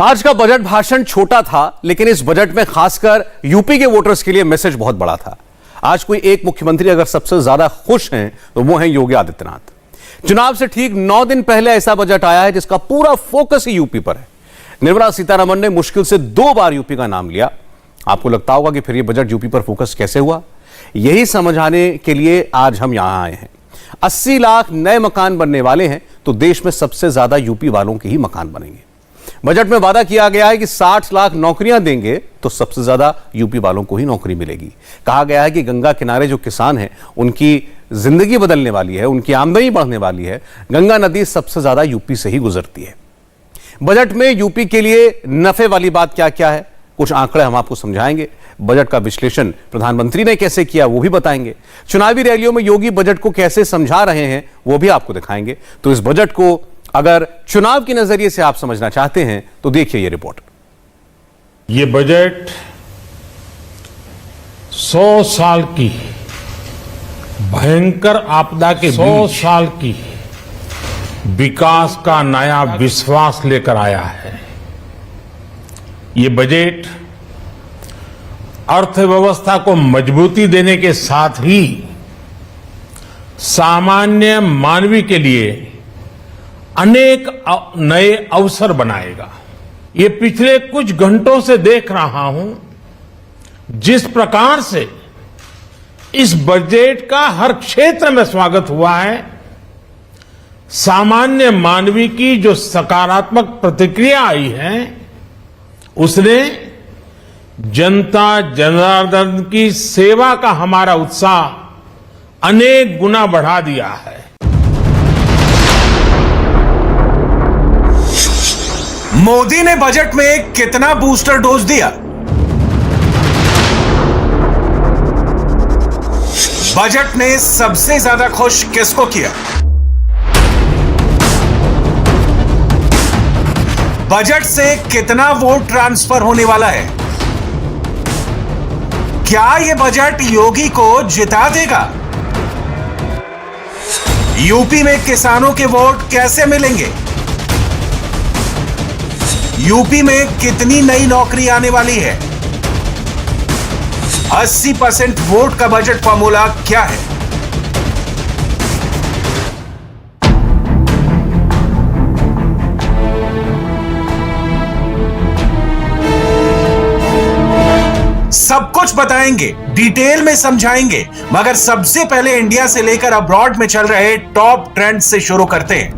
आज का बजट भाषण छोटा था, लेकिन इस बजट में खासकर यूपी के वोटर्स के लिए मैसेज बहुत बड़ा था। आज कोई एक मुख्यमंत्री अगर सबसे ज्यादा खुश हैं तो वो हैं योगी आदित्यनाथ। चुनाव से ठीक 9 दिन पहले ऐसा बजट आया है जिसका पूरा फोकस ही यूपी पर है। निर्मला सीतारमण ने मुश्किल से 2 बार यूपी का नाम लिया। आपको लगता होगा कि फिर ये बजट यूपी पर फोकस कैसे हुआ? यही समझाने के लिए आज हम यहां आए हैं। 80 लाख नए मकान बनने वाले हैं तो देश में सबसे ज्यादा यूपी वालों के ही मकान बनेंगे। बजट में वादा किया गया है कि 60 लाख नौकरियां देंगे तो सबसे ज्यादा यूपी वालों को ही नौकरी मिलेगी। कहा गया है कि गंगा किनारे जो किसान हैं उनकी जिंदगी बदलने वाली है, उनकी आमदनी बढ़ने वाली है। गंगा नदी सबसे ज्यादा यूपी से ही गुजरती है। बजट में यूपी के लिए नफे वाली बात क्या क्या है, कुछ आंकड़े हम आपको समझाएंगे। बजट का विश्लेषण प्रधानमंत्री ने कैसे किया वो भी बताएंगे। चुनावी रैलियों में योगी बजट को कैसे समझा रहे हैं वो भी आपको दिखाएंगे। तो इस बजट को अगर चुनाव के नजरिए से आप समझना चाहते हैं तो देखिए ये रिपोर्ट। ये बजट 100 साल की भयंकर आपदा के 100 साल की विकास का नया विश्वास लेकर आया है। ये बजट अर्थव्यवस्था को मजबूती देने के साथ ही सामान्य मानवी के लिए अनेक नए अवसर बनाएगा। ये पिछले कुछ घंटों से देख रहा हूं जिस प्रकार से इस बजट का हर क्षेत्र में स्वागत हुआ है। सामान्य मानवी की जो सकारात्मक प्रतिक्रिया आई है उसने जनता जनार्दन की सेवा का हमारा उत्साह अनेक गुना बढ़ा दिया है। मोदी ने बजट में कितना बूस्टर डोज दिया? बजट ने सबसे ज्यादा खुश किसको किया? बजट से कितना वोट ट्रांसफर होने वाला है? क्या यह बजट योगी को जिता देगा? यूपी में किसानों के वोट कैसे मिलेंगे? यूपी में कितनी नई नौकरी आने वाली है? 80% वोट का बजट फॉर्मूला क्या है? सब कुछ बताएंगे, डिटेल में समझाएंगे, मगर सबसे पहले इंडिया से लेकर अब्रॉड में चल रहे टॉप ट्रेंड से शुरू करते हैं।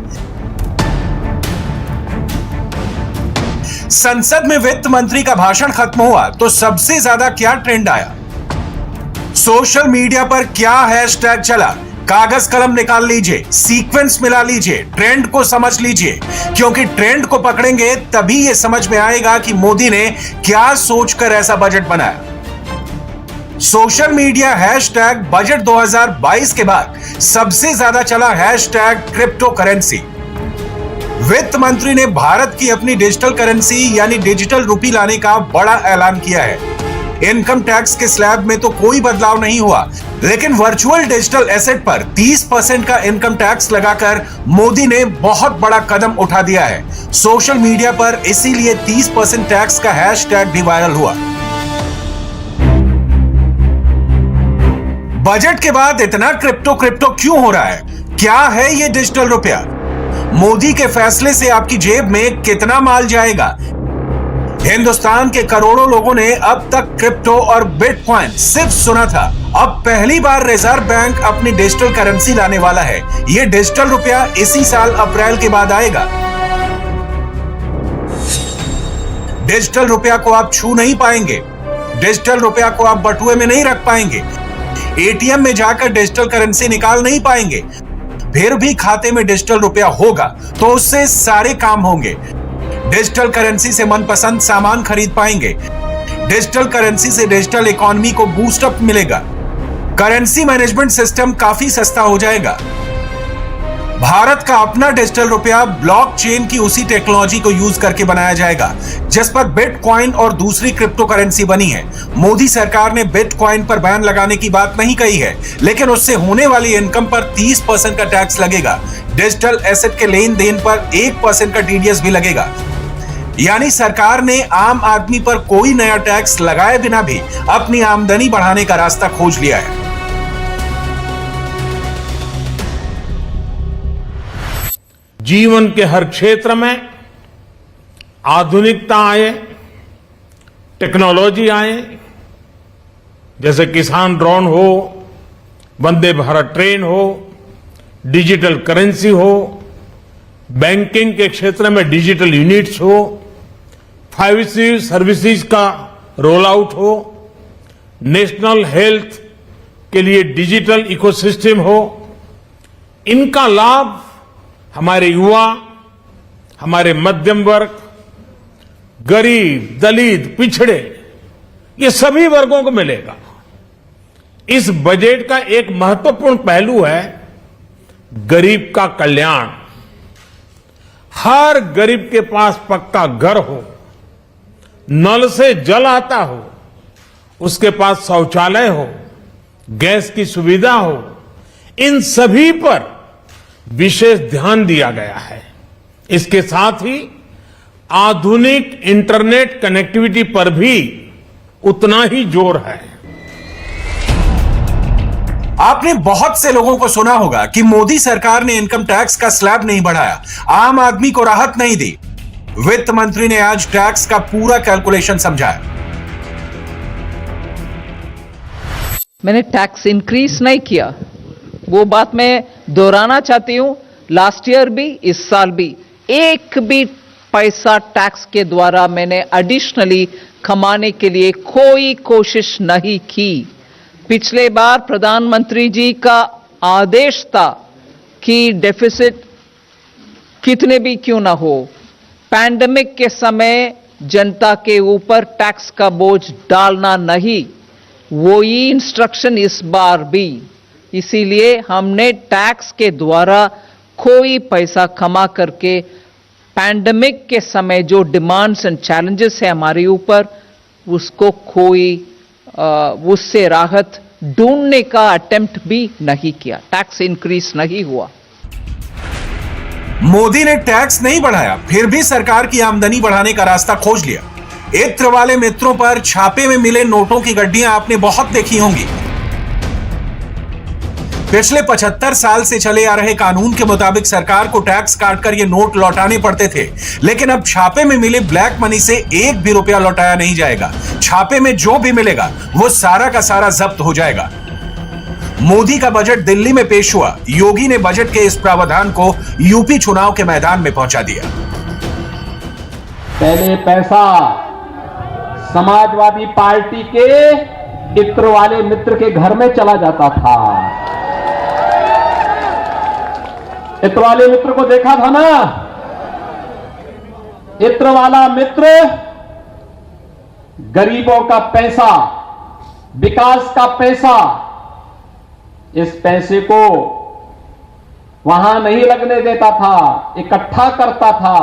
संसद में वित्त मंत्री का भाषण खत्म हुआ तो सबसे ज्यादा क्या ट्रेंड आया? सोशल मीडिया पर क्या हैशटैग चला? कागज कलम निकाल लीजिए, सीक्वेंस मिला लीजिए, ट्रेंड को समझ लीजिए, क्योंकि ट्रेंड को पकड़ेंगे तभी यह समझ में आएगा कि मोदी ने क्या सोचकर ऐसा बजट बनाया। सोशल मीडिया हैशटैग बजट 2022 के बाद सबसे ज्यादा चला हैशटैग क्रिप्टो करेंसी। वित्त मंत्री ने भारत की अपनी डिजिटल करेंसी यानी डिजिटल रुपी लाने का बड़ा ऐलान किया है। इनकम टैक्स के स्लैब में तो कोई बदलाव नहीं हुआ, लेकिन वर्चुअल डिजिटल एसेट पर 30% का इनकम टैक्स लगाकर मोदी ने बहुत बड़ा कदम उठा दिया है। सोशल मीडिया पर इसीलिए 30% टैक्स का हैशटैग भी वायरल हुआ। बजट के बाद इतना क्रिप्टो क्यों हो रहा है? क्या है ये डिजिटल रुपया? मोदी के फैसले से आपकी जेब में कितना माल जाएगा? हिंदुस्तान के करोड़ों लोगों ने अब तक क्रिप्टो और बिटकॉइन सिर्फ सुना था। अब पहली बार रिजर्व बैंक अपनी डिजिटल करेंसी लाने वाला है। यह डिजिटल रुपया इसी साल अप्रैल के बाद आएगा। डिजिटल रुपया को आप छू नहीं पाएंगे। डिजिटल रुपया को आप बटुए में नहीं रख पाएंगे। एटीएम में जाकर डिजिटल करेंसी निकाल नहीं पाएंगे। फिर भी खाते में डिजिटल रुपया होगा तो उससे सारे काम होंगे। डिजिटल करेंसी से मनपसंद सामान खरीद पाएंगे। डिजिटल करेंसी से डिजिटल इकोनॉमी को बूस्ट अप मिलेगा। करेंसी मैनेजमेंट सिस्टम काफी सस्ता हो जाएगा। भारत का अपना डिजिटल रुपया ब्लॉकचेन की उसी टेक्नोलॉजी को यूज करके बनाया जाएगा जिस पर बिटकॉइन और दूसरी क्रिप्टो करेंसी बनी है। मोदी सरकार ने बिटकॉइन पर बैन लगाने की बात नहीं कही है, लेकिन उससे होने वाली इनकम पर 30% का टैक्स लगेगा। डिजिटल एसेट के लेन देन पर 1% का टीडीएस भी लगेगा। यानी सरकार ने आम आदमी पर कोई नया टैक्स लगाए बिना भी अपनी आमदनी बढ़ाने का रास्ता खोज लिया है। जीवन के हर क्षेत्र में आधुनिकता आए, टेक्नोलॉजी आए, जैसे किसान ड्रोन हो, वंदे भारत ट्रेन हो, डिजिटल करेंसी हो, बैंकिंग के क्षेत्र में डिजिटल यूनिट्स हो, 5G सर्विसेज का रोल आउट हो, नेशनल हेल्थ के लिए डिजिटल इकोसिस्टम हो। इनका लाभ हमारे युवा, हमारे मध्यम वर्ग, गरीब, दलित, पिछड़े, ये सभी वर्गों को मिलेगा। इस बजट का एक महत्वपूर्ण पहलू है गरीब का कल्याण। हर गरीब के पास पक्का घर हो, नल से जल आता हो, उसके पास शौचालय हो, गैस की सुविधा हो, इन सभी पर विशेष ध्यान दिया गया है। इसके साथ ही आधुनिक इंटरनेट कनेक्टिविटी पर भी उतना ही जोर है। आपने बहुत से लोगों को सुना होगा कि मोदी सरकार ने इनकम टैक्स का स्लैब नहीं बढ़ाया, आम आदमी को राहत नहीं दी। वित्त मंत्री ने आज टैक्स का पूरा कैलकुलेशन समझाया। मैंने टैक्स इंक्रीज नहीं किया, वो बात मैं दोहराना चाहती हूं। लास्ट ईयर भी, इस साल भी एक भी पैसा टैक्स के द्वारा मैंने एडिशनली कमाने के लिए कोई कोशिश नहीं की। पिछले बार प्रधानमंत्री जी का आदेश था कि डेफिसिट कितने भी क्यों ना हो, पैंडेमिक के समय जनता के ऊपर टैक्स का बोझ डालना नहीं, वही इंस्ट्रक्शन इस बार भी। इसीलिए हमने टैक्स के द्वारा कोई पैसा कमा करके पैंडेमिक के समय जो डिमांड्स एंड चैलेंजेस है हमारे ऊपर, उसको कोई उससे राहत ढूंढने का अटेम्प्ट भी नहीं किया। टैक्स इंक्रीज नहीं हुआ। मोदी ने टैक्स नहीं बढ़ाया, फिर भी सरकार की आमदनी बढ़ाने का रास्ता खोज लिया। इत्र वाले मित्रों पर छापे में मिले नोटों की गड्डियां आपने बहुत देखी होंगी। पिछले 75 साल से चले आ रहे कानून के मुताबिक सरकार को टैक्स काटकर ये नोट लौटाने पड़ते थे, लेकिन अब छापे में मिले ब्लैक मनी से एक भी रुपया लौटाया नहीं जाएगा। छापे में जो भी मिलेगा वो सारा का सारा जब्त हो जाएगा। मोदी का बजट दिल्ली में पेश हुआ। योगी ने बजट के इस प्रावधान को यूपी चुनाव के मैदान में पहुंचा दिया। पहले पैसा समाजवादी पार्टी के इत्र वाले मित्र के घर में चला जाता था। इत्र वाले मित्र को देखा था ना, इत्र वाला मित्र गरीबों का पैसा, विकास का पैसा, इस पैसे को वहां नहीं लगने देता था, इकट्ठा करता था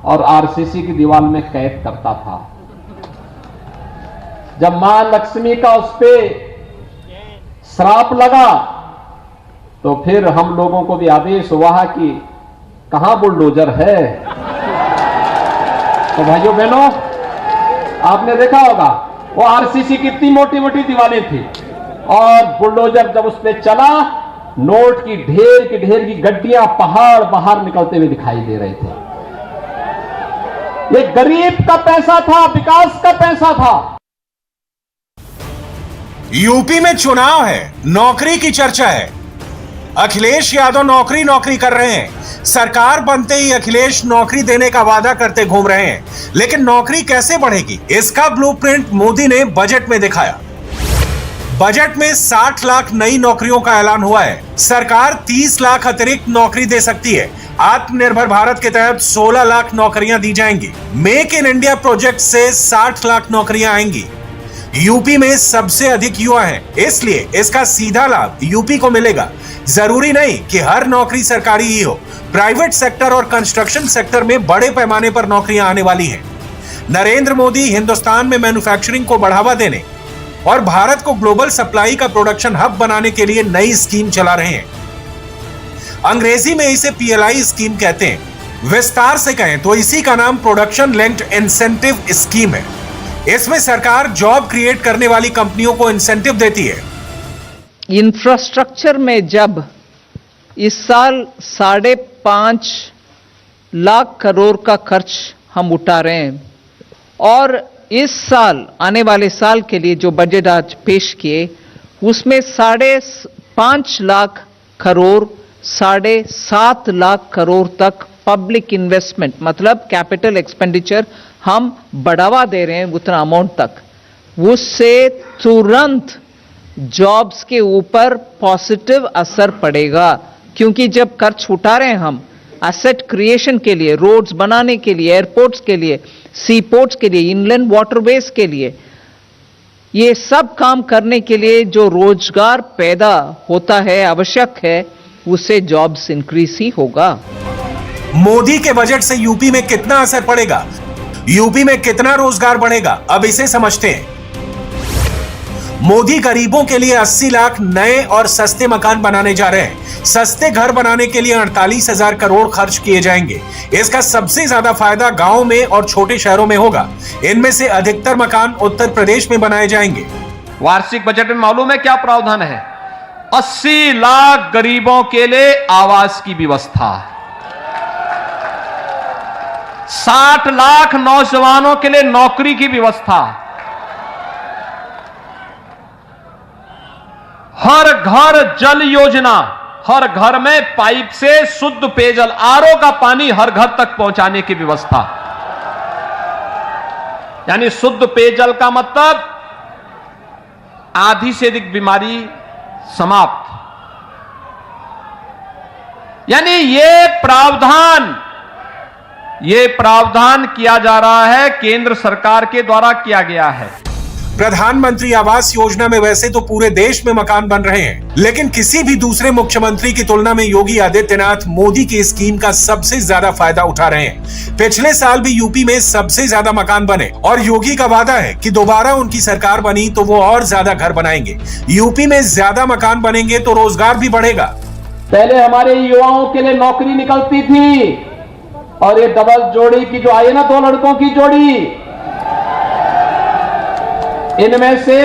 और आरसीसी की दीवार में कैद करता था। जब मां लक्ष्मी का उस पे श्राप लगा तो फिर हम लोगों को भी आदेश हुआ कि कहां बुलडोजर है। तो भाइयों बहनों, आपने देखा होगा वो आरसीसी की इतनी मोटी मोटी दीवारें थी और बुलडोजर जब उस पे चला, नोट की ढेर की गड्डियां पहाड़ बाहर निकलते हुए दिखाई दे रहे थे। ये गरीब का पैसा था, विकास का पैसा था। यूपी में चुनाव है, नौकरी की चर्चा है। अखिलेश यादव नौकरी कर रहे हैं। सरकार बनते ही अखिलेश नौकरी देने का वादा करते घूम रहे हैं, लेकिन नौकरी कैसे बढ़ेगी, इसका ब्लूप्रिंट मोदी ने बजट में दिखाया। बजट में 60 लाख नई नौकरियों का ऐलान हुआ है। सरकार 30 लाख अतिरिक्त नौकरी दे सकती है। आत्मनिर्भर भारत के तहत 16 लाख नौकरियां दी जाएंगी। मेक इन इंडिया प्रोजेक्ट से 60 लाख नौकरियां आएंगी। यूपी में सबसे अधिक युवा हैं, इसलिए इसका सीधा लाभ यूपी को मिलेगा। जरूरी नहीं कि हर नौकरी सरकारी ही हो, प्राइवेट सेक्टर और कंस्ट्रक्शन सेक्टर में बड़े पैमाने पर नौकरियां आने वाली हैं। नरेंद्र मोदी हिंदुस्तान में मैन्युफैक्चरिंग को बढ़ावा देने और भारत को ग्लोबल सप्लाई का प्रोडक्शन हब बनाने के लिए नई स्कीम चला रहे हैं। अंग्रेजी में इसे PLI स्कीम कहते हैं। विस्तार से कहें तो इसी का नाम प्रोडक्शन लिंक्ड इंसेंटिव स्कीम है। इसमें सरकार जॉब क्रिएट करने वाली कंपनियों को इंसेंटिव देती है। इंफ्रास्ट्रक्चर में जब इस साल 5.5 लाख करोड़ का खर्च हम उठा रहे हैं और इस साल आने वाले साल के लिए जो बजट आज पेश किए उसमें 5.5 लाख करोड़ 7.5 लाख करोड़ तक पब्लिक इन्वेस्टमेंट मतलब कैपिटल एक्सपेंडिचर हम बढ़ावा दे रहे हैं उतना अमाउंट तक। उससे तुरंत जॉब्स के ऊपर पॉजिटिव असर पड़ेगा क्योंकि जब खर्च उठा रहे हैं हम एसेट क्रिएशन के लिए, रोड्स बनाने के लिए, एयरपोर्ट्स के लिए, सी पोर्ट्स के लिए, इनलैंड वाटरवेज के लिए, ये सब काम करने के लिए जो रोजगार पैदा होता है आवश्यक है उससे जॉब्स इंक्रीज ही होगा। मोदी के बजट से यूपी में कितना असर पड़ेगा, यूपी में कितना रोजगार बढ़ेगा, अब इसे समझते हैं। मोदी गरीबों के लिए 80 लाख नए और सस्ते मकान बनाने जा रहे हैं। सस्ते घर बनाने के लिए 48,000 करोड़ खर्च किए जाएंगे। इसका सबसे ज्यादा फायदा गांव में और छोटे शहरों में होगा। इनमें से अधिकतर मकान उत्तर प्रदेश में बनाए जाएंगे। वार्षिक बजट में मालूम है क्या प्रावधान है? 80 लाख गरीबों के लिए आवास की व्यवस्था, 60 लाख नौजवानों के लिए नौकरी की व्यवस्था, हर घर जल योजना, हर घर में पाइप से शुद्ध पेयजल आरओ का पानी हर घर तक पहुंचाने की व्यवस्था। यानी शुद्ध पेयजल का मतलब आधी से अधिक बीमारी समाप्त। यानी ये प्रावधान किया जा रहा है, केंद्र सरकार के द्वारा किया गया है। प्रधानमंत्री आवास योजना में वैसे तो पूरे देश में मकान बन रहे हैं, लेकिन किसी भी दूसरे मुख्यमंत्री की तुलना में योगी आदित्यनाथ मोदी की स्कीम का सबसे ज्यादा फायदा उठा रहे हैं। पिछले साल भी यूपी में सबसे ज्यादा मकान बने और योगी का वादा है कि दोबारा उनकी सरकार बनी तो वो और ज्यादा घर बनाएंगे। यूपी में ज्यादा मकान बनेंगे तो रोजगार भी बढ़ेगा। पहले हमारे युवाओं के लिए नौकरी निकलती थी और ये डबल जोड़ी की जो आई है ना, 2 लड़कों की जोड़ी, इनमें से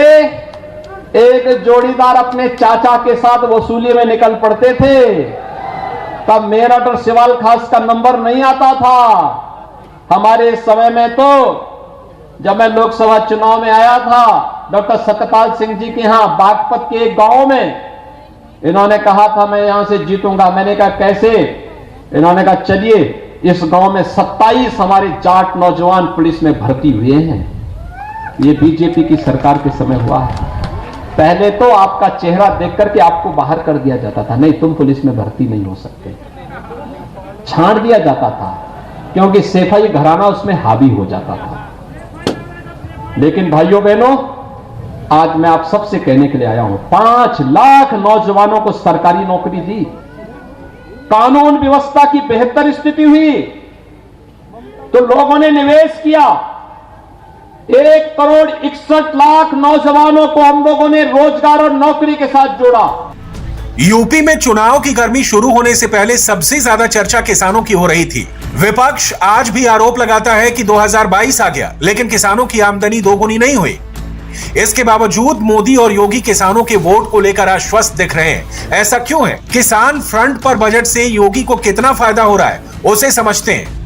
एक जोड़ीदार अपने चाचा के साथ वसूली में निकल पड़ते थे। तब मेरठ और सिवाल खास का नंबर नहीं आता था। हमारे समय में तो जब मैं लोकसभा चुनाव में आया था, डॉक्टर सत्यपाल सिंह जी के यहां बागपत के एक गांव में, इन्होंने कहा था मैं यहां से जीतूंगा। मैंने कहा कैसे? इन्होंने कहा चलिए, इस गांव में 27 हमारे जाट नौजवान पुलिस में भर्ती हुए हैं। ये बीजेपी की सरकार के समय हुआ है। पहले तो आपका चेहरा देख करके आपको बाहर कर दिया जाता था, नहीं तुम पुलिस में भर्ती नहीं हो सकते, छांट दिया जाता था क्योंकि सेफाई घराना उसमें हावी हो जाता था। लेकिन भाइयों बहनों, आज मैं आप सबसे कहने के लिए आया हूं, 5 लाख नौजवानों को सरकारी नौकरी दी, कानून व्यवस्था की बेहतर स्थिति हुई तो लोगों ने निवेश किया। 1,61,00,000 नौजवानों को हम लोगों ने रोजगार और नौकरी के साथ जोड़ा। यूपी में चुनाव की गर्मी शुरू होने से पहले सबसे ज्यादा चर्चा किसानों की हो रही थी। विपक्ष आज भी आरोप लगाता है कि 2022 आ गया लेकिन किसानों की आमदनी दोगुनी नहीं हुई। इसके बावजूद मोदी और योगी किसानों के वोट को लेकर आश्वस्त दिख रहे हैं। ऐसा क्यों है? किसान फ्रंट पर बजट से योगी को कितना फायदा हो रहा है उसे समझते हैं।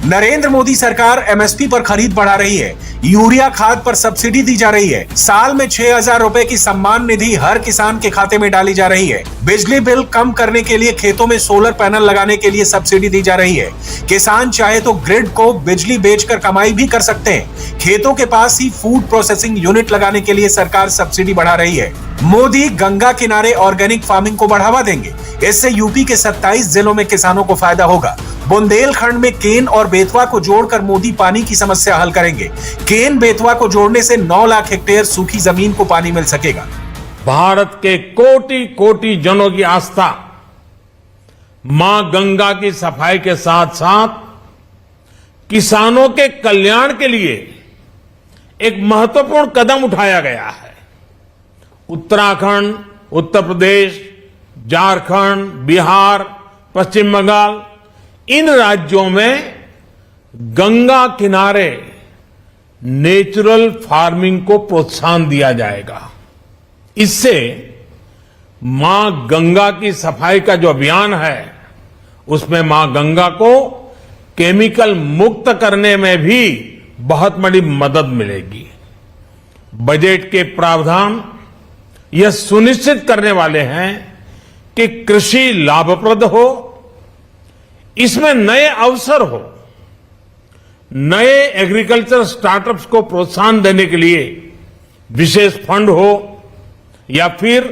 नरेंद्र मोदी सरकार एमएसपी पर खरीद बढ़ा रही है, यूरिया खाद पर सब्सिडी दी जा रही है, साल में 6,000 रुपए की सम्मान निधि हर किसान के खाते में डाली जा रही है, बिजली बिल कम करने के लिए खेतों में सोलर पैनल लगाने के लिए सब्सिडी दी जा रही है, किसान चाहे तो ग्रिड को बिजली बेचकर कमाई भी कर सकते हैं, खेतों के पास ही फूड प्रोसेसिंग यूनिट लगाने के लिए सरकार सब्सिडी बढ़ा रही है। मोदी गंगा किनारे ऑर्गेनिक फार्मिंग को बढ़ावा देंगे, इससे यूपी के 27 जिलों में किसानों को फायदा होगा। बुंदेलखंड में केन और बेतवा को जोड़कर मोदी पानी की समस्या हल करेंगे। केन बेतवा को जोड़ने से 9 लाख हेक्टेयर सूखी जमीन को पानी मिल सकेगा। भारत के कोटि कोटि जनों की आस्था मां गंगा की सफाई के साथ साथ किसानों के कल्याण के लिए एक महत्वपूर्ण कदम उठाया गया है। उत्तराखंड, उत्तर प्रदेश, झारखंड, बिहार, पश्चिम बंगाल इन राज्यों में गंगा किनारे नेचुरल फार्मिंग को प्रोत्साहन दिया जाएगा। इससे मां गंगा की सफाई का जो अभियान है उसमें मां गंगा को केमिकल मुक्त करने में भी बहुत बड़ी मदद मिलेगी। बजट के प्रावधान यह सुनिश्चित करने वाले हैं कि कृषि लाभप्रद हो, इसमें नए अवसर हो, नए एग्रीकल्चर स्टार्टअप्स को प्रोत्साहन देने के लिए विशेष फंड हो या फिर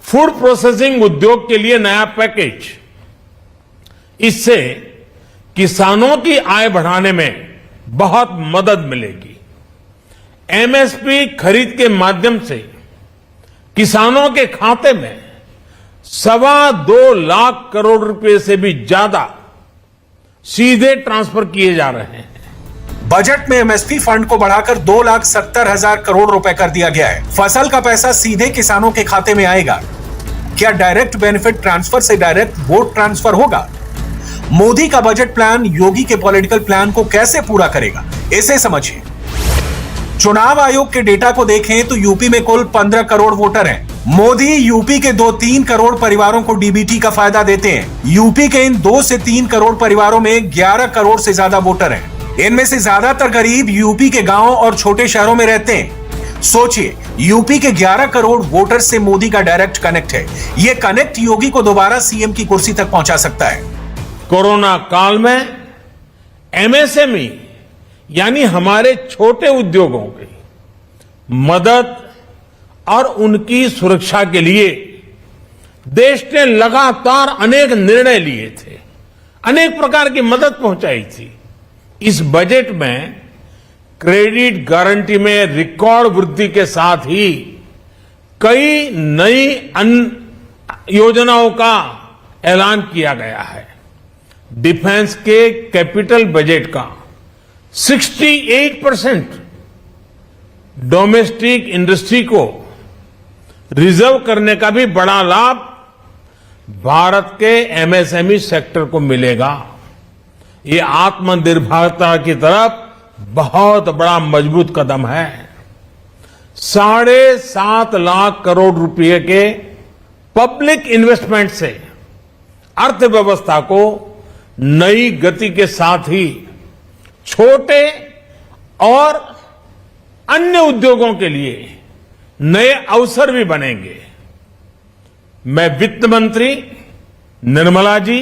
फूड प्रोसेसिंग उद्योग के लिए नया पैकेज। इससे किसानों की आय बढ़ाने में बहुत मदद मिलेगी। एमएसपी खरीद के माध्यम से किसानों के खाते में 2.25 लाख करोड़ रुपए से भी ज्यादा सीधे ट्रांसफर किए जा रहे हैं। बजट में एमएसपी फंड को बढ़ाकर 2,70,000 करोड़ रुपए कर दिया गया है। फसल का पैसा सीधे किसानों के खाते में आएगा। क्या डायरेक्ट बेनिफिट ट्रांसफर से डायरेक्ट वोट ट्रांसफर होगा? मोदी का बजट प्लान योगी के पॉलिटिकल प्लान को कैसे पूरा करेगा, इसे समझिए। चुनाव आयोग के डेटा को देखें तो यूपी में कुल 15 करोड़ वोटर हैं। मोदी यूपी के 2-3 करोड़ परिवारों को डीबीटी का फायदा देते हैं। यूपी के इन 2 से 3 करोड़ परिवारों में 11 करोड़ से ज्यादा वोटर हैं। इनमें से ज्यादातर गरीब यूपी के गांव और छोटे शहरों में रहते हैं। सोचिए, यूपी के 11 करोड़ वोटर से मोदी का डायरेक्ट कनेक्ट है। यह कनेक्ट योगी को दोबारा सीएम की कुर्सी तक पहुंचा सकता है। कोरोना काल में एमएसएमई यानी हमारे छोटे उद्योगों की मदद और उनकी सुरक्षा के लिए देश ने लगातार अनेक निर्णय लिए थे, अनेक प्रकार की मदद पहुंचाई थी। इस बजट में क्रेडिट गारंटी में रिकॉर्ड वृद्धि के साथ ही कई नई योजनाओं का ऐलान किया गया है। डिफेंस के कैपिटल बजट का 68% डोमेस्टिक इंडस्ट्री को रिजर्व करने का भी बड़ा लाभ भारत के एमएसएमई सेक्टर को मिलेगा। ये आत्मनिर्भरता की तरफ बहुत बड़ा मजबूत कदम है। 7.5 लाख करोड़ रुपए के पब्लिक इन्वेस्टमेंट से अर्थव्यवस्था को नई गति के साथ ही छोटे और अन्य उद्योगों के लिए नए अवसर भी बनेंगे। मैं वित्त मंत्री निर्मला जी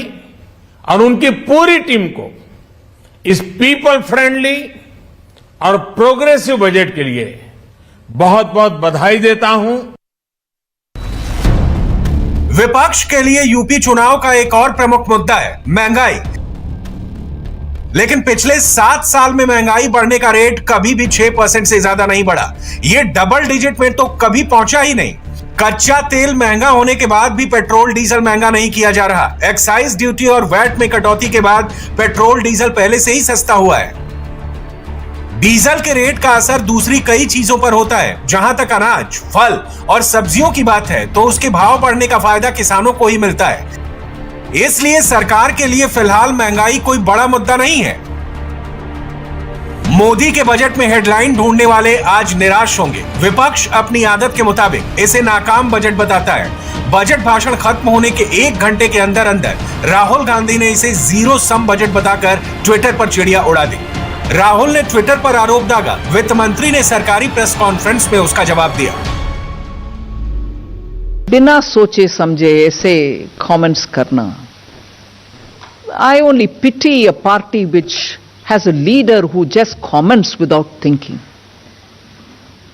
और उनकी पूरी टीम को इस पीपल फ्रेंडली और प्रोग्रेसिव बजट के लिए बहुत बहुत बधाई देता हूं। विपक्ष के लिए यूपी चुनाव का एक और प्रमुख मुद्दा है महंगाई। लेकिन पिछले 7 साल में महंगाई बढ़ने का रेट कभी भी 6% से ज्यादा नहीं बढ़ा। यह डबल डिजिट में तो कभी पहुंचा ही नहीं। कच्चा तेल महंगा होने के बाद भी पेट्रोल डीजल महंगा नहीं किया जा रहा। एक्साइज ड्यूटी और वैट में कटौती के बाद पेट्रोल डीजल पहले से ही सस्ता हुआ है। डीजल के रेट का असर दूसरी कई चीजों पर होता है। जहां तक अनाज, फल और सब्जियों की बात है तो उसके भाव बढ़ने का फायदा किसानों को ही मिलता है। इसलिए सरकार के लिए फिलहाल महंगाई कोई बड़ा मुद्दा नहीं है। मोदी के बजट में हेडलाइन ढूंढने वाले आज निराश होंगे। विपक्ष अपनी आदत के मुताबिक इसे नाकाम बजट बताता है। बजट भाषण खत्म होने के 1 घंटे के अंदर अंदर राहुल गांधी ने इसे जीरो सम बजट बताकर ट्विटर पर चिड़िया उड़ा दी। राहुल ने ट्विटर पर आरोप दागा, वित्त मंत्री ने सरकारी प्रेस कॉन्फ्रेंस में उसका जवाब दिया। बिना सोचे समझे ऐसे कमेंट्स करना, I only pity a party which has a leader who just comments without thinking.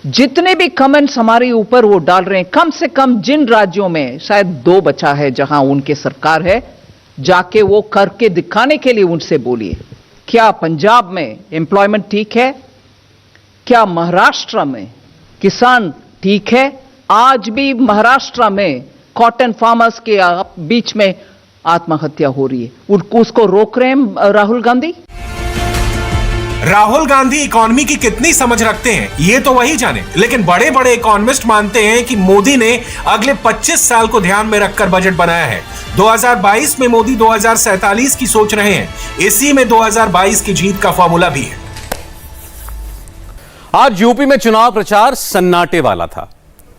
जितने भी कमेंट्स हमारे ऊपर वो डाल रहे हैं, कम से कम जिन राज्यों में शायद 2 बचा है जहां उनके सरकार है, जाके वो करके दिखाने के लिए उनसे बोलिए। क्या पंजाब में एम्प्लॉयमेंट ठीक है? क्या महाराष्ट्र में किसान ठीक है? आज भी महाराष्ट्र में कॉटन फार्मर्स के बीच में आत्महत्या हो रही है, उसको रोक रहे हैं राहुल गांधी। राहुल गांधी इकोनॉमी की कितनी समझ रखते हैं ये तो वही जाने, लेकिन बड़े बड़े इकोनॉमिस्ट मानते हैं कि मोदी ने अगले 25 साल को ध्यान में रखकर बजट बनाया है। 2022 में मोदी 2047 की सोच रहे हैं, इसी में 2022 की जीत का फॉर्मूला भी है। आज यूपी में चुनाव प्रचार सन्नाटे वाला था।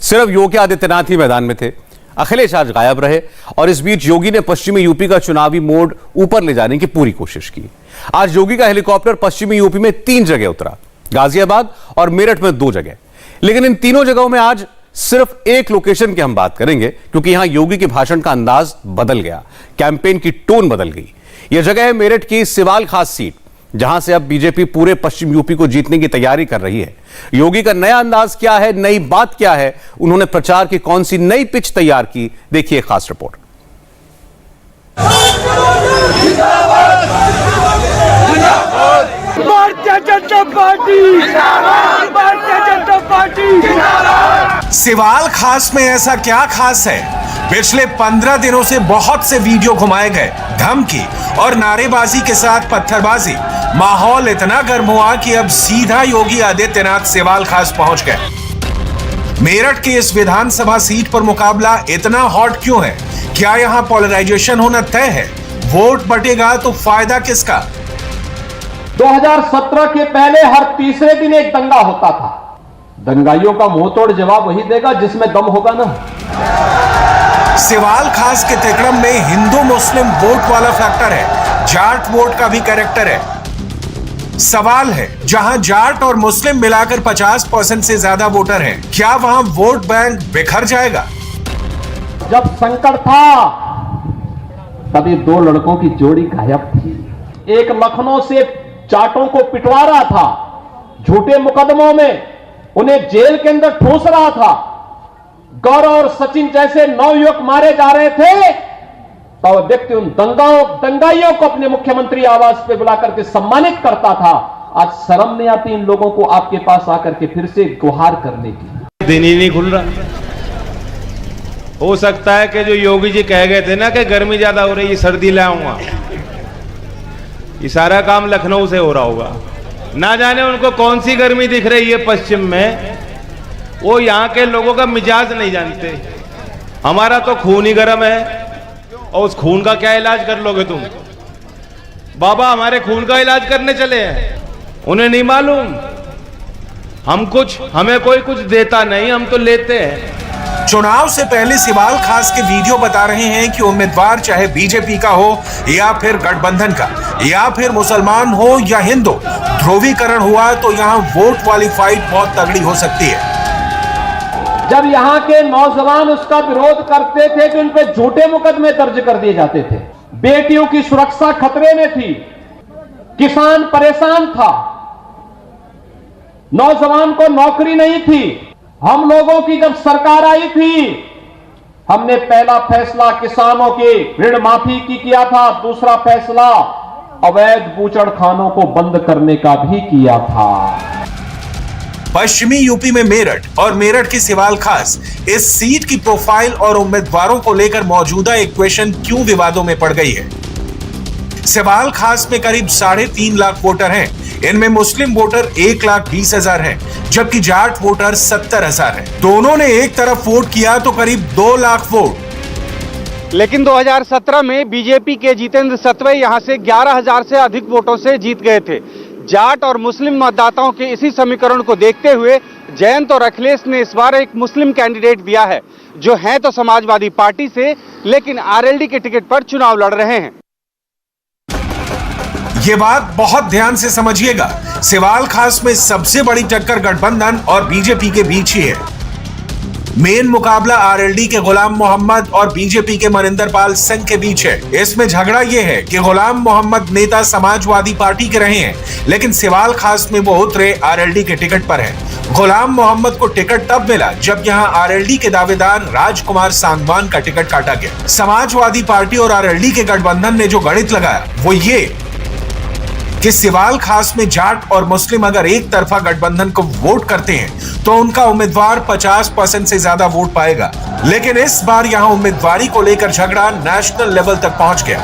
सिर्फ योगी आदित्यनाथ ही मैदान में थे। अखिलेश आज गायब रहे और इस बीच योगी ने पश्चिमी यूपी का चुनावी मोड ऊपर ले जाने की पूरी कोशिश की। आज योगी का हेलीकॉप्टर पश्चिमी यूपी में 3 जगह उतरा, गाजियाबाद और मेरठ में 2 जगह। लेकिन इन तीनों जगहों में आज सिर्फ एक लोकेशन की हम बात करेंगे, क्योंकि यहां योगी के भाषण का अंदाज बदल गया, कैंपेन की टोन बदल गई। यह जगह है मेरठ की सिवाल खास सीट, जहां से अब बीजेपी पूरे पश्चिम यूपी को जीतने की तैयारी कर रही है। योगी का नया अंदाज क्या है, नई बात क्या है, उन्होंने प्रचार की कौन सी नई पिच तैयार की, देखिए खास report. Bharatiya Janata party, Bharatiya Janata party. Siwal खास में ऐसा क्या खास है? पिछले 15 दिनों से बहुत से वीडियो घुमाए गए, धमकी और नारेबाजी के साथ पत्थरबाजी। माहौल इतना गर्म हुआ कि अब सीधा योगी आदित्यनाथ सिवाल खास पहुंच गए। मेरठ के इस विधानसभा सीट पर मुकाबला इतना हॉट क्यों है? क्या यहां पोलराइजेशन होना तय है? वोट बटेगा तो फायदा किसका? 2017 के पहले हर तीसरे दिन एक दंगा होता था। दंगाइयों का मुंहतोड़ जवाब वही देगा जिसमें दम होगा ना। सिवाल खास के तिकड़म में हिंदू मुस्लिम वोट वाला फैक्टर है, जाट वोट का भी कैरेक्टर है। सवाल है, जहां जाट और मुस्लिम मिलाकर 50% से ज्यादा वोटर हैं, क्या वहां वोट बैंक बिखर जाएगा? जब संकट था तभी 2 लड़कों की जोड़ी गायब थी। एक लखनऊ से जाटों को पिटवा रहा था, झूठे मुकदमों में उन्हें जेल के अंदर ठूस रहा था। गौरव और सचिन जैसे 9 युवक मारे जा रहे थे, तो व्यक्ति उन दंगाइयों को अपने मुख्यमंत्री आवास पे बुला करके सम्मानित करता था। आज शर्म नहीं आती इन लोगों को आपके पास आकर के फिर से गुहार करने की? दिन ही नहीं खुल रहा। हो सकता है कि जो योगी जी कह गए थे ना कि गर्मी ज्यादा हो रही है, सर्दी लाऊंगा, ये सारा काम लखनऊ से हो रहा होगा। ना जाने उनको कौन सी गर्मी दिख रही है पश्चिम में, वो यहाँ के लोगों का मिजाज नहीं जानते। हमारा तो खून ही गर्म है, और उस खून का क्या इलाज कर लोगे तुम? बाबा हमारे खून का इलाज करने चले हैं, उन्हें नहीं मालूम हमें कोई कुछ देता नहीं, हम तो लेते हैं। चुनाव से पहले सिवाल खास के वीडियो बता रहे हैं कि उम्मीदवार चाहे बीजेपी का हो या फिर गठबंधन का, या फिर मुसलमान हो या हिंदू, ध्रुवीकरण हुआ तो यहाँ वोट वाली फाइट बहुत तगड़ी हो सकती है। जब यहाँ के नौजवान उसका विरोध करते थे तो इन पे झूठे मुकदमे दर्ज कर दिए जाते थे। बेटियों की सुरक्षा खतरे में थी, किसान परेशान था, नौजवान को नौकरी नहीं थी। हम लोगों की जब सरकार आई थी, हमने पहला फैसला किसानों के ऋण माफी की किया था, दूसरा फैसला अवैध बूचड़खानों को बंद करने का भी किया था। पश्चिमी यूपी में मेरठ और मेरठ की सिवाल खास, इस सीट की प्रोफाइल और उम्मीदवारों को लेकर मौजूदा इक्वेशन क्यों विवादों में पड़ गई है? सिवाल खास में करीब 3.5 लाख वोटर हैं। इनमें मुस्लिम वोटर 1,20,000 हैं, जबकि जाट वोटर 70,000 हैं। दोनों ने एक तरफ वोट किया तो करीब 2 लाख वोट। लेकिन 2017 में बीजेपी के जितेंद्र सतवे यहां से 11,000 से अधिक वोटों से जीत गए थे। जाट और मुस्लिम मतदाताओं के इसी समीकरण को देखते हुए जयंत और अखिलेश ने इस बार एक मुस्लिम कैंडिडेट दिया है, जो हैं तो समाजवादी पार्टी से, लेकिन आरएलडी के टिकट पर चुनाव लड़ रहे हैं। ये बात बहुत ध्यान से समझिएगा, सिवाल खास में सबसे बड़ी टक्कर गठबंधन और बीजेपी के बीच ही है। मेन मुकाबला आरएलडी के गुलाम मोहम्मद और बीजेपी के मनिंदर पाल सिंह के बीच है। इसमें झगड़ा यह है कि गुलाम मोहम्मद नेता समाजवादी पार्टी के रहे हैं, लेकिन सिवाल खास में वो उतरे आरएलडी के टिकट पर हैं। गुलाम मोहम्मद को टिकट तब मिला जब यहां आरएलडी के दावेदार राजकुमार सांगवान का टिकट काटा गया। समाजवादी पार्टी और आरएलडी के गठबंधन ने जो गणित लगाया वो ये कि सिवाल खास में जाट और मुस्लिम अगर एक तरफा गठबंधन को वोट करते हैं तो उनका उम्मीदवार 50% से ज्यादा वोट पाएगा। लेकिन इस बार यहां उम्मीदवारी को लेकर झगड़ा नेशनल लेवल तक पहुंच गया।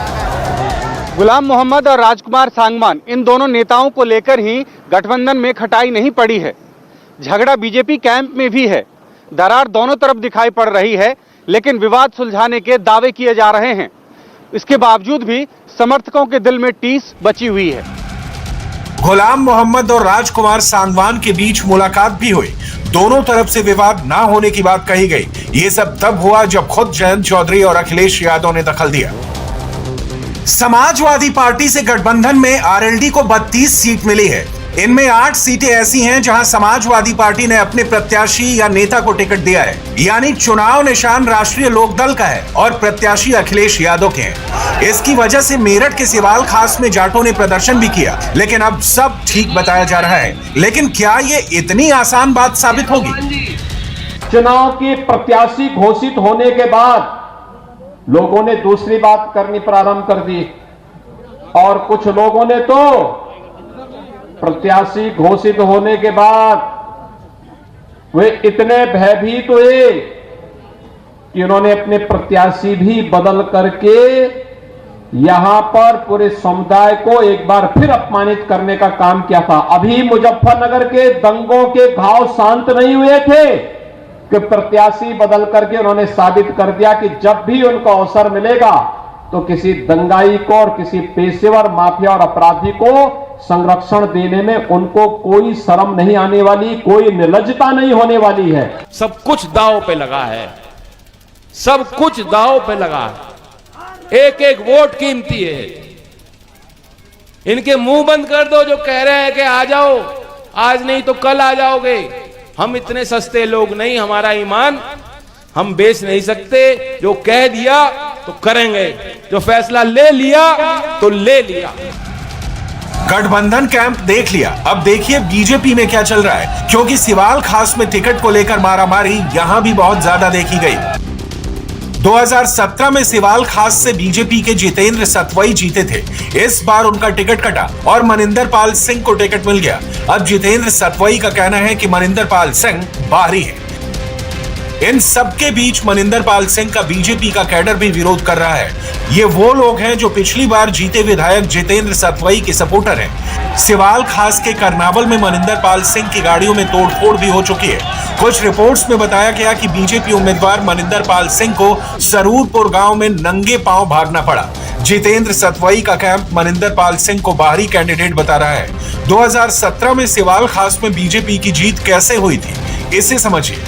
गुलाम मोहम्मद और राजकुमार सांगवान, इन दोनों नेताओं को लेकर ही गठबंधन में खटाई नहीं पड़ी है। झगड़ा बीजेपी कैंप में भी है। दरार दोनों तरफ दिखाई पड़ रही है, लेकिन विवाद सुलझाने के दावे किए जा रहे हैं। इसके बावजूद भी समर्थकों के दिल में टीस बची हुई है। गुलाम मोहम्मद और राजकुमार सांगवान के बीच मुलाकात भी हुई। दोनों तरफ से विवाद ना होने की बात कही गई। ये सब तब हुआ जब खुद जयंत चौधरी और अखिलेश यादव ने दखल दिया। समाजवादी पार्टी से गठबंधन में आरएलडी को 32 सीट मिली है। इनमें 8 सीटें ऐसी हैं जहां समाजवादी पार्टी ने अपने प्रत्याशी या नेता को टिकट दिया है, यानी चुनाव निशान राष्ट्रीय लोकदल का है और प्रत्याशी अखिलेश यादव के हैं। इसकी वजह से मेरठ के सिवाल खास में जाटों ने प्रदर्शन भी किया, लेकिन अब सब ठीक बताया जा रहा है। लेकिन क्या ये इतनी आसान बात साबित होगी? चुनाव के प्रत्याशी घोषित होने के बाद लोगों ने दूसरी बात करनी प्रारंभ कर दी और कुछ लोगों ने तो प्रत्याशी घोषित होने के बाद वे इतने भयभीत हुए कि उन्होंने अपने प्रत्याशी भी बदल करके यहां पर पूरे समुदाय को एक बार फिर अपमानित करने का काम किया था। अभी मुजफ्फरनगर के दंगों के घाव शांत नहीं हुए थे कि प्रत्याशी बदल करके उन्होंने साबित कर दिया कि जब भी उनको अवसर मिलेगा तो किसी दंगाई को और किसी पेशेवर माफिया और अपराधी को संरक्षण देने में उनको कोई शर्म नहीं आने वाली, कोई निर्लज्जता नहीं होने वाली है। सब कुछ दांव पे लगा है, सब कुछ दांव पे लगा है। एक एक वोट कीमती है। इनके मुंह बंद कर दो जो कह रहे हैं कि आ जाओ, आज नहीं तो कल आ जाओगे। हम इतने सस्ते लोग नहीं, हमारा ईमान हम बेच नहीं सकते। जो कह दिया तो करेंगे, जो फैसला ले लिया तो ले लिया। गठबंधन कैंप देख लिया, अब देखिए बीजेपी में क्या चल रहा है, क्योंकि सिवाल खास में टिकट को लेकर मारामारी यहां भी बहुत ज्यादा देखी गई। 2017 में सिवाल खास से बीजेपी के जितेंद्र सतवई जीते थे। इस बार उनका टिकट कटा और मनिंदर पाल सिंह को टिकट मिल गया। अब जितेंद्र सतवई का कहना है कि मनिंदर पाल सिंह बाहरी है। इन सबके बीच मनिंदर पाल सिंह का बीजेपी का कैडर भी विरोध कर रहा है। ये वो लोग हैं जो पिछली बार जीते विधायक जितेंद्र सतवई के सपोर्टर हैं। सिवाल खास के करनावल में मनिंदर पाल सिंह की गाड़ियों में तोड़फोड़ भी हो चुकी है। कुछ रिपोर्ट्स में बताया गया कि बीजेपी उम्मीदवार मनिंदर पाल सिंह को सरूरपुर गांव में नंगे पांव भागना पड़ा। जितेंद्र सतवई का कैंप मनिंदर पाल सिंह को बाहरी कैंडिडेट बता रहा है। 2017 में सिवाल खास में बीजेपी की जीत कैसे हुई थी, इसे समझिए।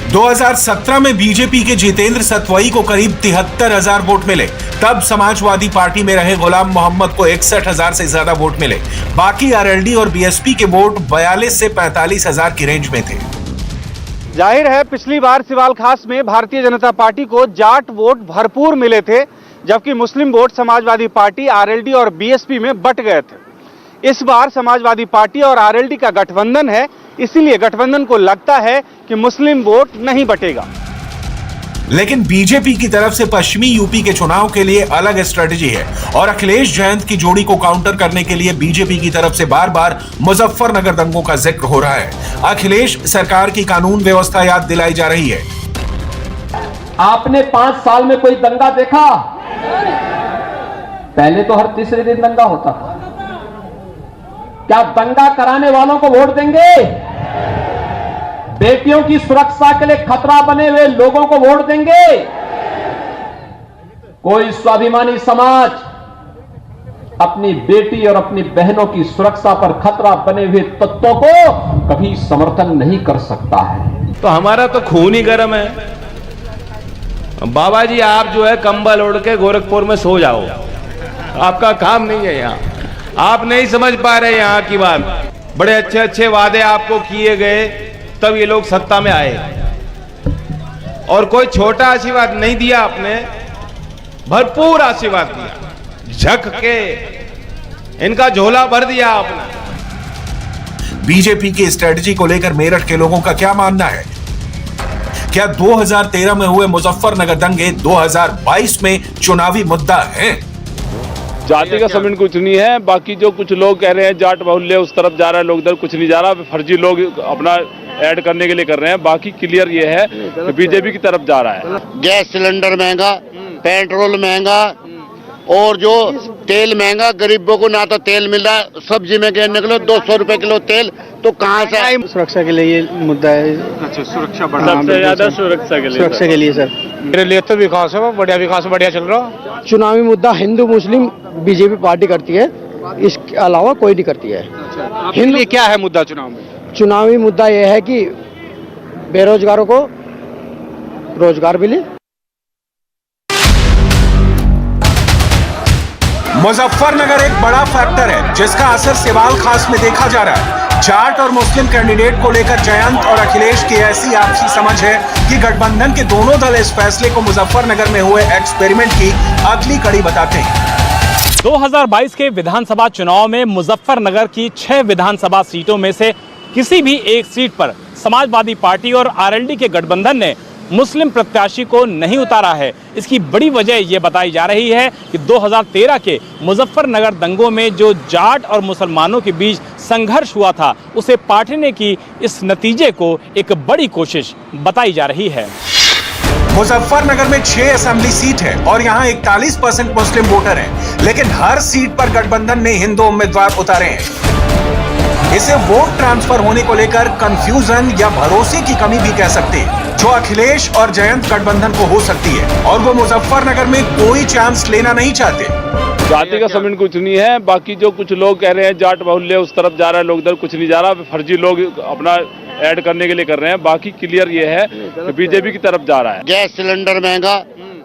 2017 में बीजेपी के जितेंद्र सतवई को करीब 73,000 वोट मिले। तब समाजवादी पार्टी में रहे गुलाम मोहम्मद को 61,000 से ज्यादा वोट मिले। बाकी आरएलडी और बीएसपी के वोट 42 से 45,000 की रेंज में थे। जाहिर है पिछली बार सिवाल खास में भारतीय जनता पार्टी को जाट वोट भरपूर मिले थे, जबकि मुस्लिम वोट समाजवादी पार्टी, आरएलडी और बीएसपी में बंट गए थे। इस बार समाजवादी पार्टी और आरएलडी का गठबंधन है, इसीलिए गठबंधन को लगता है कि मुस्लिम वोट नहीं बटेगा। लेकिन बीजेपी की तरफ से पश्चिमी यूपी के चुनाव के लिए अलग स्ट्रेटेजी है और अखिलेश जयंत की जोड़ी को काउंटर करने के लिए बीजेपी की तरफ से बार बार मुजफ्फरनगर दंगों का जिक्र हो रहा है। अखिलेश सरकार की कानून व्यवस्था याद दिलाई जा रही है। आपने 5 साल में कोई दंगा देखा? पहले तो हर तीसरे दिन दंगा होता था। क्या दंगा कराने वालों को वोट देंगे? बेटियों की सुरक्षा के लिए खतरा बने हुए लोगों को वोट देंगे? कोई स्वाभिमानी समाज अपनी बेटी और अपनी बहनों की सुरक्षा पर खतरा बने हुए तत्वों को कभी समर्थन नहीं कर सकता है। तो हमारा तो खून ही गर्म है। बाबा जी आप जो है कंबल ओढ़ के गोरखपुर में सो जाओ, आपका काम नहीं है यहाँ। आप नहीं समझ पा रहे यहाँ की बात। बड़े अच्छे अच्छे वादे आपको किए गए, तब ये लोग सत्ता में आए और कोई छोटा आशीर्वाद नहीं दिया आपने, भरपूर आशीर्वाद दिया। झक के इनका झोला भर दिया आपने। बीजेपी की स्ट्रेटजी को लेकर मेरठ के लोगों का क्या मानना है? क्या 2013 में हुए मुजफ्फरनगर दंगे 2022 में चुनावी मुद्दा हैं? जाति का समीकरण कुछ नहीं है। बाकी जो कुछ लोग कह रहे हैं जाट बाहुल्य उस तरफ जा रहा है, लोग इधर, कुछ नहीं जा रहा। फर्जी लोग अपना ऐड करने के लिए कर रहे हैं। बाकी क्लियर ये है कि बीजेपी की तरफ जा रहा है। गैस सिलेंडर महंगा, पेट्रोल महंगा, और जो तेल महंगा, गरीबों को ना तो तेल मिल रहा है, सब्जी में गए निकलो 200 रुपए किलो तेल, तो कहाँ से आए? सुरक्षा के लिए ये मुद्दा है। अच्छा, सुरक्षा सबसे ज्यादा सुरक्षा के लिए सर मेरे लिए तो विकास है, बढ़िया चल रहा। चुनावी मुद्दा हिंदू मुस्लिम बीजेपी पार्टी करती है, इसके अलावा कोई नहीं करती है। हिंदू क्या है मुद्दा चुनाव में? चुनावी मुद्दा यह है कि बेरोजगारों को रोजगार मिले। मुजफ्फरनगर एक बड़ा फैक्टर है जिसका असर सिवाल खास में देखा जा रहा है। जाट और मुस्लिम कैंडिडेट को लेकर जयंत और अखिलेश की ऐसी आपसी समझ है कि गठबंधन के दोनों दल इस फैसले को मुजफ्फरनगर में हुए एक्सपेरिमेंट की अगली कड़ी बताते हैं। 2022 के विधानसभा चुनाव में मुजफ्फरनगर की 6 विधानसभा सीटों में से किसी भी एक सीट पर समाजवादी पार्टी और आरएलडी के गठबंधन ने मुस्लिम प्रत्याशी को नहीं उतारा है। इसकी बड़ी वजह ये बताई जा रही है कि 2013 के मुजफ्फरनगर दंगों में जो जाट और मुसलमानों के बीच संघर्ष हुआ था, उसे पार्टी की इस नतीजे को एक बड़ी कोशिश बताई जा रही है। मुजफ्फरनगर में 6 असेंबली सीट है और यहाँ 41% मुस्लिम वोटर हैं, लेकिन हर सीट पर गठबंधन ने हिंदू उम्मीदवार उतारे हैं। इसे वोट ट्रांसफर होने को लेकर कंफ्यूजन या भरोसे की कमी भी कह सकते हैं, जो अखिलेश और जयंत गठबंधन को हो सकती है, और वो मुजफ्फरनगर में कोई चांस लेना नहीं चाहते। जाति का समीकरण कुछ नहीं है, बाकी जो कुछ लोग कह रहे हैं जाट बाहुल्य उस तरफ जा रहा है, लोग इधर कुछ नहीं जा रहा, फर्जी लोग अपना ऐड करने के लिए कर रहे हैं। बाकी क्लियर ये है कि बीजेपी की तरफ जा रहा है। गैस सिलेंडर महंगा,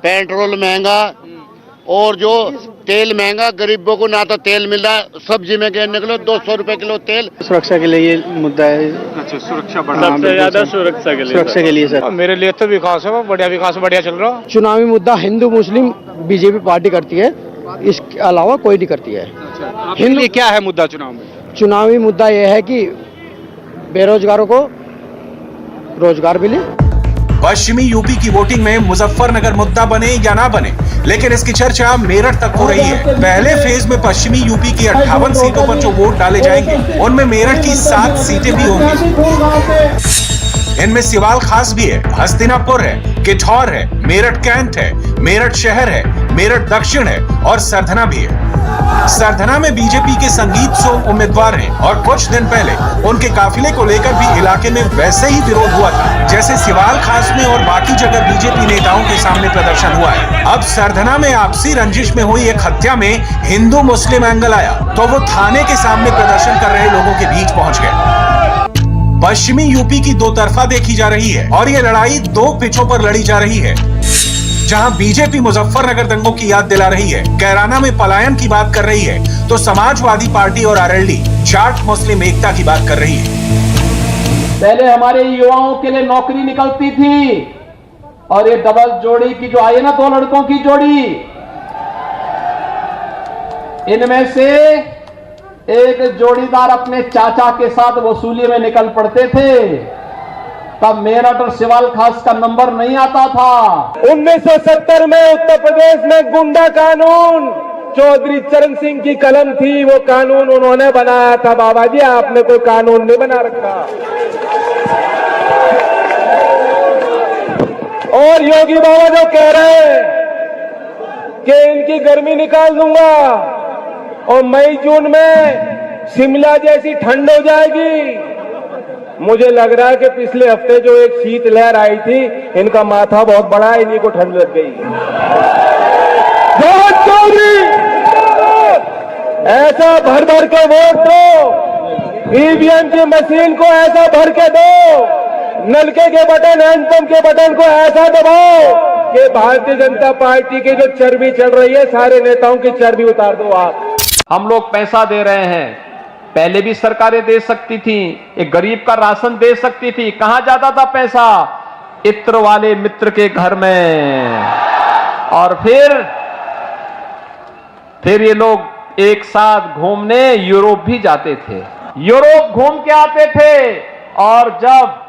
पेट्रोल महंगा, और जो तेल महंगा, गरीबों को ना तो तेल मिल रहा है, सब्जी में गए निकलो 200 रुपए किलो तेल। सुरक्षा के लिए ये मुद्दा है। अच्छा, सुरक्षा सबसे ज्यादा सुरक्षा के लिए सर मेरे लिए तो विकास है, बढ़िया चल रहा। चुनावी मुद्दा हिंदू मुस्लिम बीजेपी पार्टी करती है, इसके अलावा कोई नहीं करती है। हिंदू क्या है मुद्दा चुनाव में? चुनावी मुद्दा यह है कि बेरोजगारों को रोजगार मिले। पश्चिमी यूपी की वोटिंग में मुजफ्फरनगर मुद्दा बने या ना बने, लेकिन इसकी चर्चा मेरठ तक हो रही है। पहले फेज में पश्चिमी यूपी की 58 सीटों पर जो वोट डाले जाएंगे, उनमें मेरठ की 7 सीटें भी होंगी। इनमें सिवाल खास भी है, हस्तिनापुर है, किठौर है, मेरठ कैंट है, मेरठ शहर है, मेरठ दक्षिण है और सरधना भी है। सरधना में बीजेपी के संगीत सोम उम्मीदवार हैं और कुछ दिन पहले उनके काफिले को लेकर भी इलाके में वैसे ही विरोध हुआ था, जैसे सिवाल खास में और बाकी जगह बीजेपी नेताओं के सामने प्रदर्शन हुआ है। अब सरधना में आपसी रंजिश में हुई एक हत्या में हिंदू मुस्लिम एंगल आया तो वो थाने के सामने प्रदर्शन कर रहे लोगों के बीच पहुंच गए। पश्चिमी यूपी की दो तरफा देखी जा रही है और ये लड़ाई 2 पिचों पर लड़ी जा रही है। जहां बीजेपी मुजफ्फरनगर दंगों की याद दिला रही है, कैराना में पलायन की बात कर रही है, तो समाजवादी पार्टी और आरएलडी जाट मुस्लिम एकता की बात कर रही है। पहले हमारे युवाओं के लिए नौकरी निकलती थी और ये डबल जोड़ी की जो आई है ना, 2 लड़कों की जोड़ी, इनमें से एक जोड़ीदार अपने चाचा के साथ वसूली में निकल पड़ते थे, तब मेरठ और सिवाल खास का नंबर नहीं आता था। 1970 में उत्तर प्रदेश में गुंडा कानून चौधरी चरण सिंह की कलम थी, वो कानून उन्होंने बनाया था। बाबा जी, आपने कोई कानून नहीं बना रखा। और योगी बाबा जो कह रहे हैं कि इनकी गर्मी निकाल दूंगा और मई जून में शिमला जैसी ठंड हो जाएगी, मुझे लग रहा है कि पिछले हफ्ते जो एक शीत लहर आई थी, इनका माथा बहुत बड़ा है, इन्हीं को ठंड लग गई। बहुत चोरी, ऐसा भर भर के वोट दो, ईवीएम की मशीन को ऐसा भर के दो, नलके के बटन, हैंडपंप के बटन को ऐसा दबाओ कि भारतीय जनता पार्टी की जो चर्बी चढ़ रही है, सारे नेताओं की चर्बी उतार दो आप। हम लोग पैसा दे रहे हैं, पहले भी सरकारें दे सकती थी, एक गरीब का राशन दे सकती थी। कहां जाता था पैसा? इत्र वाले मित्र के घर में। और फिर ये लोग एक साथ घूमने यूरोप भी जाते थे, यूरोप घूम के आते थे, और जब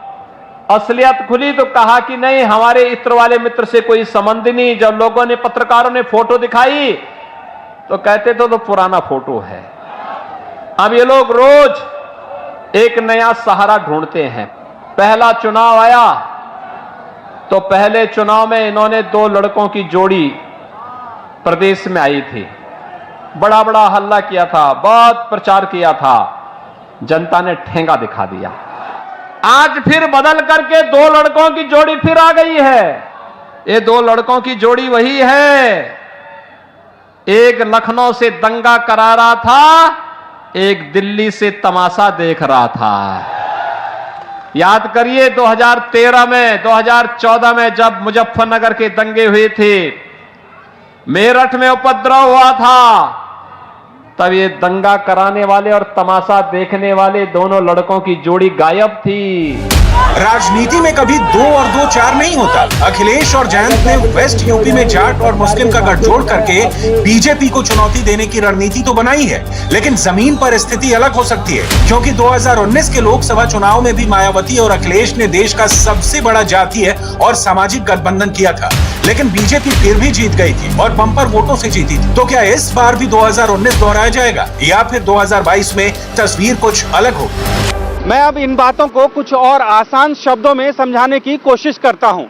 असलियत खुली तो कहा कि नहीं, हमारे इत्र वाले मित्र से कोई संबंध नहीं। जब लोगों ने, पत्रकारों ने फोटो दिखाई तो कहते थे तो पुराना फोटो है। अब ये लोग रोज एक नया सहारा ढूंढते हैं। पहला चुनाव आया तो पहले चुनाव में इन्होंने 2 लड़कों की जोड़ी प्रदेश में आई थी, बड़ा बड़ा हल्ला किया था, बहुत प्रचार किया था, जनता ने ठेंगा दिखा दिया। आज फिर बदल करके दो लड़कों की जोड़ी फिर आ गई है। ये दो लड़कों की जोड़ी वही है, एक लखनऊ से दंगा करा रहा था, एक दिल्ली से तमाशा देख रहा था। याद करिए 2013 में, 2014 में जब मुजफ्फरनगर के दंगे हुए थे, मेरठ में उपद्रव हुआ था, तब ये दंगा कराने वाले और तमाशा देखने वाले दोनों लड़कों की जोड़ी गायब थी। राजनीति में कभी 2 और 2 4 नहीं होता। अखिलेश और जयंत ने वेस्ट यूपी में जाट और मुस्लिम का गठजोड़ करके बीजेपी को चुनौती देने की रणनीति तो बनाई है, लेकिन जमीन पर स्थिति अलग हो सकती है, क्योंकि 2019 के लोकसभा चुनाव में भी मायावती और अखिलेश ने देश का सबसे बड़ा जातीय और सामाजिक गठबंधन किया था, लेकिन बीजेपी फिर भी जीत गई थी और बम्पर वोटों से जीती थी। तो क्या इस बार भी 2019 दोहराया जाएगा या फिर 2022 में तस्वीर कुछ अलग होगी? मैं अब इन बातों को कुछ और आसान शब्दों में समझाने की कोशिश करता हूं।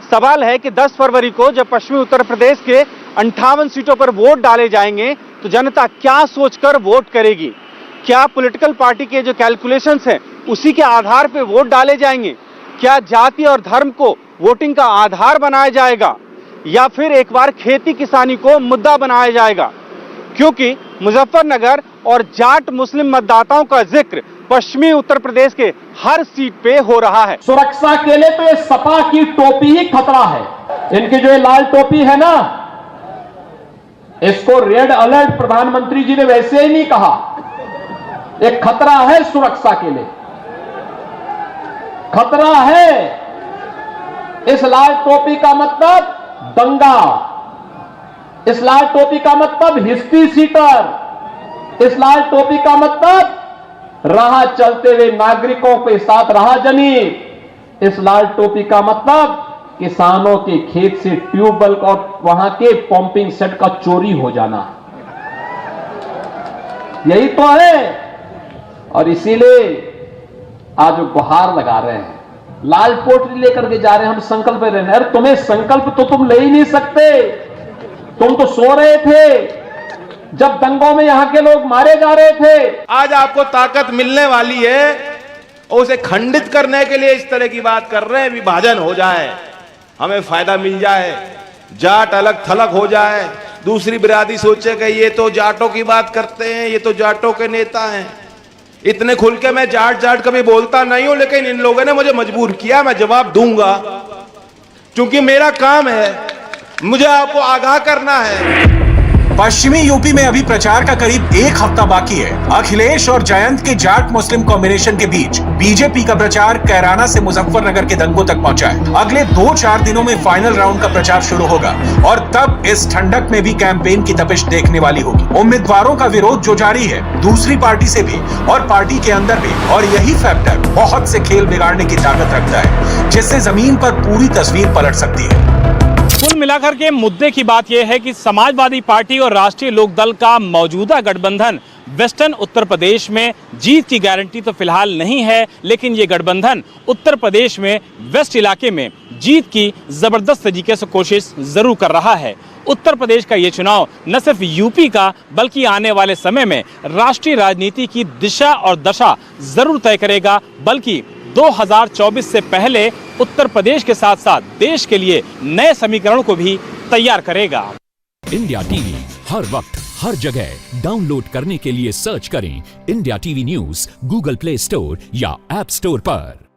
सवाल है कि 10 फरवरी को जब पश्चिमी उत्तर प्रदेश के 58 सीटों पर वोट डाले जाएंगे तो जनता क्या सोचकर वोट करेगी? क्या पॉलिटिकल पार्टी के जो कैलकुलेशंस हैं उसी के आधार पर वोट डाले जाएंगे? क्या जाति और धर्म को वोटिंग का आधार बनाया जाएगा या फिर एक बार खेती किसानी को मुद्दा बनाया जाएगा? क्योंकि मुजफ्फरनगर और जाट मुस्लिम मतदाताओं का जिक्र पश्चिमी उत्तर प्रदेश के हर सीट पे हो रहा है। सुरक्षा के लिए तो ये सपा की टोपी ही खतरा है। इनकी जो ये लाल टोपी है ना, इसको रेड अलर्ट प्रधानमंत्री जी ने वैसे ही नहीं कहा, एक खतरा है सुरक्षा के लिए, खतरा है। इस लाल टोपी का मतलब दंगा, इस लाल टोपी का मतलब हिस्ट्री सीटर, इस लाल टोपी का मतलब राह चलते हुए नागरिकों के साथ राहजनी, इस लाल टोपी का मतलब किसानों के खेत से ट्यूबवेल और वहां के पंपिंग सेट का चोरी हो जाना, यही तो है। और इसीलिए आज गुहार लगा रहे हैं, लाल पोटली लेकर के जा रहे हैं, हम संकल्प ले रहे हैं। अरे तुम्हें संकल्प तो तुम ले ही नहीं सकते, तुम तो सो रहे थे जब दंगों में यहां के लोग मारे जा रहे थे। आज आपको ताकत मिलने वाली है और उसे खंडित करने के लिए इस तरह की बात कर रहे हैं, विभाजन हो जाए, हमें फायदा मिल जाए, जाट अलग थलग हो जाए, दूसरी बिरादरी सोचे कि ये तो जाटों की बात करते हैं, ये तो जाटों के नेता हैं। इतने खुल के मैं जाट जाट कभी बोलता नहीं हूं, लेकिन इन लोगों ने मुझे मजबूर किया, मैं जवाब दूंगा, क्योंकि मेरा काम है, मुझे आपको आगाह करना है। पश्चिमी यूपी में अभी प्रचार का करीब 1 हफ्ता बाकी है। अखिलेश और जयंत के जाट मुस्लिम कॉम्बिनेशन के बीच बीजेपी का प्रचार कैराना से मुजफ्फरनगर के दंगों तक पहुंचा है। अगले 2-4 दिनों में फाइनल राउंड का प्रचार शुरू होगा और तब इस ठंडक में भी कैंपेन की तपिश देखने वाली होगी। उम्मीदवारों का विरोध जो जारी है, दूसरी पार्टी से भी और पार्टी के अंदर भी, और यही फैक्टर बहुत से खेल बिगाड़ने की ताकत रखता है, जिससे जमीन पर पूरी तस्वीर पलट सकती है। कुल मिलाकर के मुद्दे की बात यह है कि समाजवादी पार्टी और राष्ट्रीय लोकदल का मौजूदा गठबंधन वेस्टर्न उत्तर प्रदेश में जीत की गारंटी तो फिलहाल नहीं है, लेकिन ये गठबंधन उत्तर प्रदेश में वेस्ट इलाके में जीत की जबरदस्त तरीके से कोशिश जरूर कर रहा है। उत्तर प्रदेश का ये चुनाव न सिर्फ यूपी का बल्कि आने वाले समय में राष्ट्रीय राजनीति की दिशा और दशा जरूर तय करेगा, बल्कि 2024 से पहले उत्तर प्रदेश के साथ साथ देश के लिए नए समीकरण को भी तैयार करेगा। इंडिया टीवी हर वक्त हर जगह डाउनलोड करने के लिए सर्च करें India TV news Google play store या ऐप स्टोर पर।